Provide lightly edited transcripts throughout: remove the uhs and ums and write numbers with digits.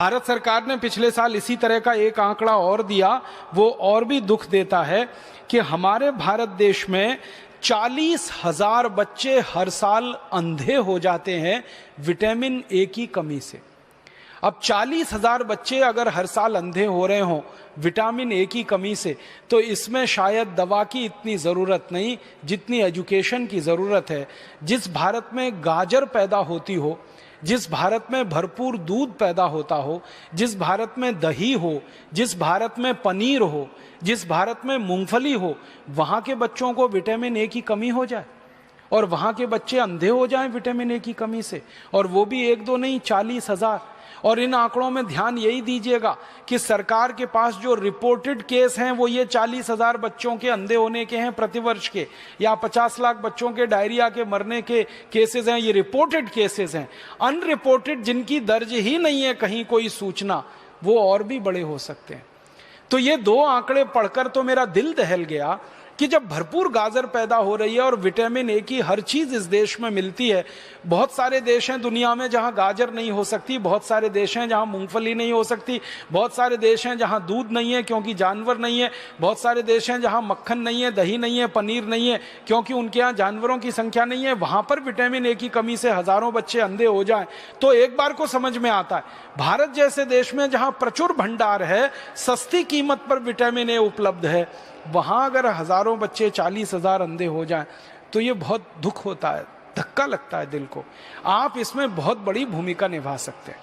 भारत सरकार ने पिछले साल इसी तरह का एक आंकड़ा और दिया, वो और भी दुख देता है कि हमारे भारत देश में 40,000 बच्चे हर साल अंधे हो जाते हैं विटामिन ए की कमी से। अब 40,000 बच्चे अगर हर साल अंधे हो रहे हों विटामिन ए की कमी से, तो इसमें शायद दवा की इतनी ज़रूरत नहीं जितनी एजुकेशन की ज़रूरत है। जिस भारत में गाजर पैदा होती हो, जिस भारत में भरपूर दूध पैदा होता हो, जिस भारत में दही हो, जिस भारत में पनीर हो, जिस भारत में मूंगफली हो, वहाँ के बच्चों को विटामिन ए की कमी हो जाए और वहाँ के बच्चे अंधे हो जाएं विटामिन ए की कमी से, और वो भी एक दो नहीं 40,000। और इन आंकड़ों में ध्यान यही दीजिएगा कि सरकार के पास जो रिपोर्टेड केस हैं वो ये 40,000 बच्चों के अंधे होने के हैं प्रतिवर्ष के, या 50 लाख बच्चों के डायरिया के मरने के केसेस हैं, ये रिपोर्टेड केसेस हैं। अनरिपोर्टेड जिनकी दर्ज ही नहीं है कहीं कोई सूचना, वो और भी बड़े हो सकते हैं। तो ये दो आंकड़े पढ़कर तो मेरा दिल दहल गया कि जब भरपूर गाजर पैदा हो रही है और विटामिन ए की हर चीज इस देश में मिलती है। बहुत सारे देश हैं दुनिया में जहां गाजर नहीं हो सकती, बहुत सारे देश हैं जहां मूंगफली नहीं हो सकती, बहुत सारे देश हैं जहां दूध नहीं है क्योंकि जानवर नहीं है, बहुत सारे देश हैं जहां मक्खन नहीं है, दही नहीं है, पनीर नहीं है क्योंकि उनके यहाँ जानवरों की संख्या नहीं है। वहां पर विटामिन ए की कमी से हजारों बच्चे अंधे हो जाएं तो एक बार को समझ में आता है भारत जैसे देश में जहां प्रचुर भंडार है, सस्ती कीमत पर विटामिन ए उपलब्ध है, वहां अगर हजारों बच्चे 40,000 अंधे हो जाएं तो ये बहुत दुख होता है, धक्का लगता है दिल को। आप इसमें बहुत बड़ी भूमिका निभा सकते हैं।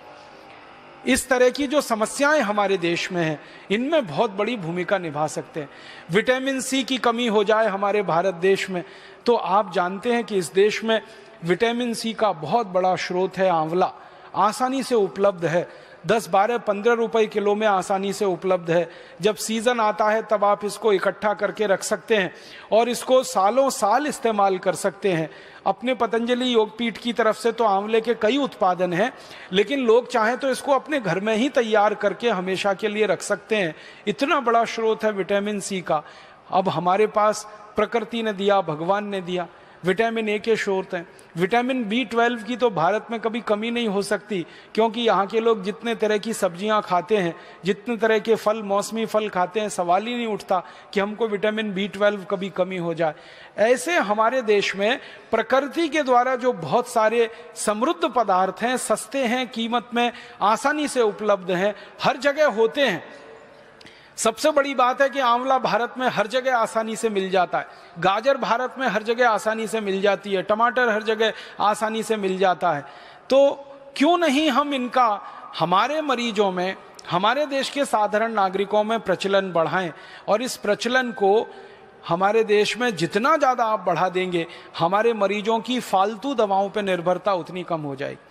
इस तरह की जो समस्याएं हमारे देश में हैं इनमें बहुत बड़ी भूमिका निभा सकते हैं। विटामिन सी की कमी हो जाए हमारे भारत देश में, तो आप जानते हैं कि इस देश में विटामिन सी का बहुत बड़ा स्रोत है आंवला, आसानी से उपलब्ध है, 10, 12, 15 रुपए किलो में आसानी से उपलब्ध है। जब सीजन आता है तब आप इसको इकट्ठा करके रख सकते हैं और इसको सालों साल इस्तेमाल कर सकते हैं। अपने पतंजलि योगपीठ की तरफ से तो आंवले के कई उत्पादन हैं, लेकिन लोग चाहें तो इसको अपने घर में ही तैयार करके हमेशा के लिए रख सकते हैं। इतना बड़ा स्रोत है विटामिन सी का। अब हमारे पास प्रकृति ने दिया, भगवान ने दिया, विटामिन ए के स्रोत हैं। विटामिन B12 की तो भारत में कभी कमी नहीं हो सकती क्योंकि यहाँ के लोग जितने तरह की सब्जियाँ खाते हैं, जितने तरह के फल, मौसमी फल खाते हैं, सवाल ही नहीं उठता कि हमको विटामिन B12 कभी कमी हो जाए। ऐसे हमारे देश में प्रकृति के द्वारा जो बहुत सारे समृद्ध पदार्थ हैं, सस्ते हैं, कीमत में आसानी से उपलब्ध हैं, हर जगह होते हैं। सबसे बड़ी बात है कि आंवला भारत में हर जगह आसानी से मिल जाता है, गाजर भारत में हर जगह आसानी से मिल जाती है, टमाटर हर जगह आसानी से मिल जाता है। तो क्यों नहीं हम इनका हमारे मरीजों में, हमारे देश के साधारण नागरिकों में प्रचलन बढ़ाएं, और इस प्रचलन को हमारे देश में जितना ज़्यादा आप बढ़ा देंगे हमारे मरीजों की फालतू दवाओं पर निर्भरता उतनी कम हो जाएगी।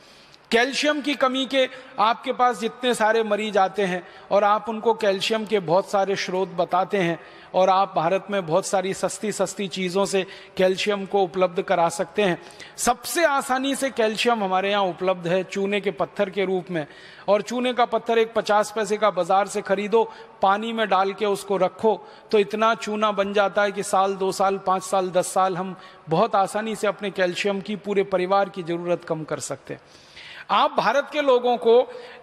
कैल्शियम की कमी के आपके पास जितने सारे मरीज आते हैं और आप उनको कैल्शियम के बहुत सारे स्रोत बताते हैं और आप भारत में बहुत सारी सस्ती सस्ती चीज़ों से कैल्शियम को उपलब्ध करा सकते हैं। सबसे आसानी से कैल्शियम हमारे यहाँ उपलब्ध है चूने के पत्थर के रूप में, और चूने का पत्थर एक 50 पैसे का बाजार से खरीदो, पानी में डाल के उसको रखो तो इतना चूना बन जाता है कि साल, 2 साल, 5 साल, 10 साल हम बहुत आसानी से अपने कैल्शियम की पूरे परिवार की ज़रूरत कम कर सकते हैं। आप भारत के लोगों को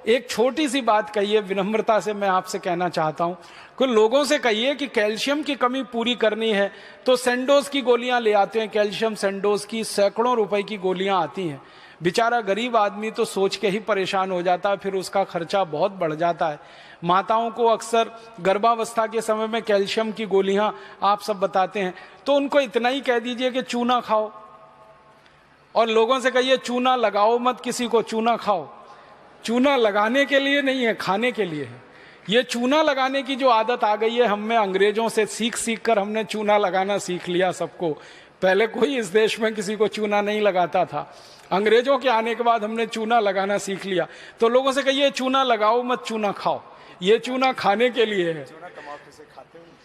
एक छोटी सी बात कहिए, विनम्रता से मैं आपसे कहना चाहता हूं, कुछ लोगों से कहिए कि कैल्शियम की कमी पूरी करनी है तो सेंडोज की गोलियां ले आते हैं। कैल्शियम सेंडोज की सैकड़ों रुपए की गोलियां आती हैं। बेचारा गरीब आदमी तो सोच के ही परेशान हो जाता है, फिर उसका खर्चा बहुत बढ़ जाता है। माताओं को अक्सर गर्भावस्था के समय में कैल्शियम की गोलियां आप सब बताते हैं, तो उनको इतना ही कह दीजिए कि चूना खाओ, और लोगों से कहिए चूना लगाओ मत, किसी को चूना खाओ। चूना लगाने के लिए नहीं है, खाने के लिए है। ये चूना लगाने की जो आदत आ गई है हम में, अंग्रेजों से सीख सीख कर हमने चूना लगाना सीख लिया सबको। पहले कोई इस देश में किसी को चूना नहीं लगाता था, अंग्रेजों के आने के बाद हमने चूना लगाना सीख लिया। तो लोगों से कहिए चूना लगाओ मत, चूना खाओ। ये चूना खाने के लिए है।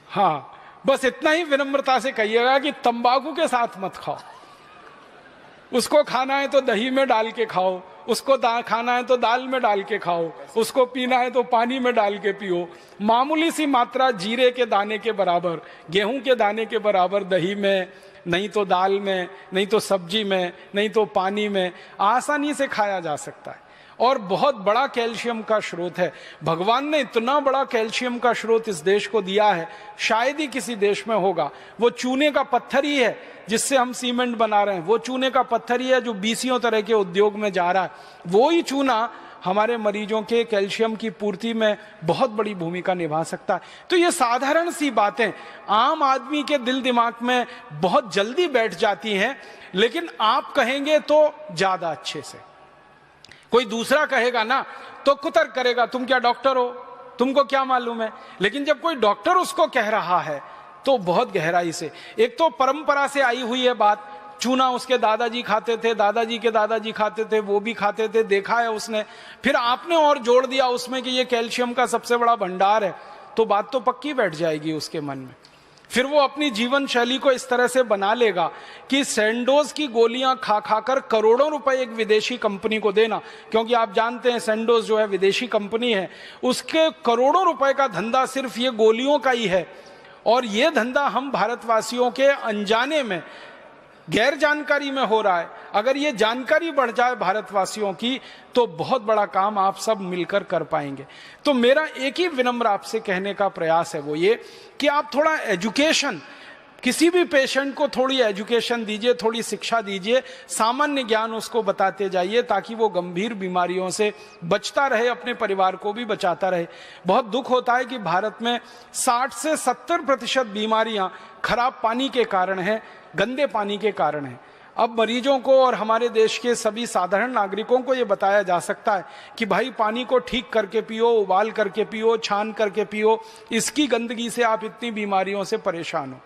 हाँ, बस इतना ही विनम्रता से कहिएगा कि तंबाकू के साथ मत खाओ। उसको खाना है तो दही में डाल के खाओ, उसको खाना है तो दाल में डाल के खाओ, उसको पीना है तो पानी में डाल के पियो। मामूली सी मात्रा जीरे के दाने के बराबर, गेहूं के दाने के बराबर दही में, नहीं तो दाल में, नहीं तो सब्जी में, नहीं तो पानी में आसानी से खाया जा सकता है। और बहुत बड़ा कैल्शियम का स्रोत है। भगवान ने इतना बड़ा कैल्शियम का स्रोत इस देश को दिया है, शायद ही किसी देश में होगा। वो चूने का पत्थर ही है जिससे हम सीमेंट बना रहे हैं, वो चूने का पत्थर ही है जो 20 तरह के उद्योग में जा रहा है। वो ही चूना हमारे मरीजों के कैल्शियम की पूर्ति में बहुत बड़ी भूमिका निभा सकता है। तो ये साधारण सी बातें आम आदमी के दिल दिमाग में बहुत जल्दी बैठ जाती हैं, लेकिन आप कहेंगे तो ज्यादा अच्छे से। कोई दूसरा कहेगा ना तो कुतर्क करेगा, तुम क्या डॉक्टर हो, तुमको क्या मालूम है। लेकिन जब कोई डॉक्टर उसको कह रहा है तो बहुत गहराई से, एक तो परंपरा से आई हुई है बात, चूना उसके दादाजी खाते थे, दादाजी के दादाजी खाते थे, वो भी खाते थे, देखा है उसने। फिर आपने और जोड़ दिया उसमें कि ये कैल्शियम का सबसे बड़ा भंडार है, तो बात तो पक्की बैठ जाएगी उसके मन में। फिर वो अपनी जीवन शैली को इस तरह से बना लेगा कि सैंडोज की गोलियां खा खाकर करोड़ों रुपए एक विदेशी कंपनी को देना, क्योंकि आप जानते हैं सैंडोज जो है विदेशी कंपनी है, उसके करोड़ों रुपए का धंधा सिर्फ ये गोलियों का ही है। और ये धंधा हम भारतवासियों के अनजाने में, गैर जानकारी में हो रहा है। अगर ये जानकारी बढ़ जाए भारतवासियों की तो बहुत बड़ा काम आप सब मिलकर कर पाएंगे। तो मेरा एक ही विनम्र आपसे कहने का प्रयास है, वो ये कि आप थोड़ा एजुकेशन, किसी भी पेशेंट को थोड़ी एजुकेशन दीजिए, थोड़ी शिक्षा दीजिए, सामान्य ज्ञान उसको बताते जाइए, ताकि वो गंभीर बीमारियों से बचता रहे, अपने परिवार को भी बचाता रहे। बहुत दुख होता है कि भारत में 60 से 70% बीमारियां खराब पानी के कारण है, गंदे पानी के कारण है। अब मरीजों को और हमारे देश के सभी साधारण नागरिकों को ये बताया जा सकता है कि भाई पानी को ठीक करके पियो, उबाल करके पियो, छान करके पियो, इसकी गंदगी से आप इतनी बीमारियों से परेशान हो।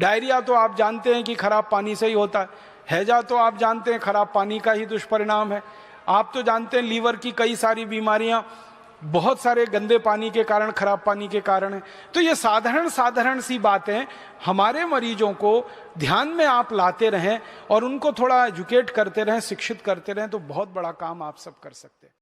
डायरिया तो आप जानते हैं कि खराब पानी से ही होता है, हैजा तो आप जानते हैं खराब पानी का ही दुष्परिणाम है। आप तो जानते हैं लीवर की कई सारी बीमारियां बहुत सारे गंदे पानी के कारण, खराब पानी के कारण है। तो ये साधारण सी बातें हमारे मरीजों को ध्यान में आप लाते रहें और उनको थोड़ा एजुकेट करते रहें, शिक्षित करते रहें, तो बहुत बड़ा काम आप सब कर सकते हैं।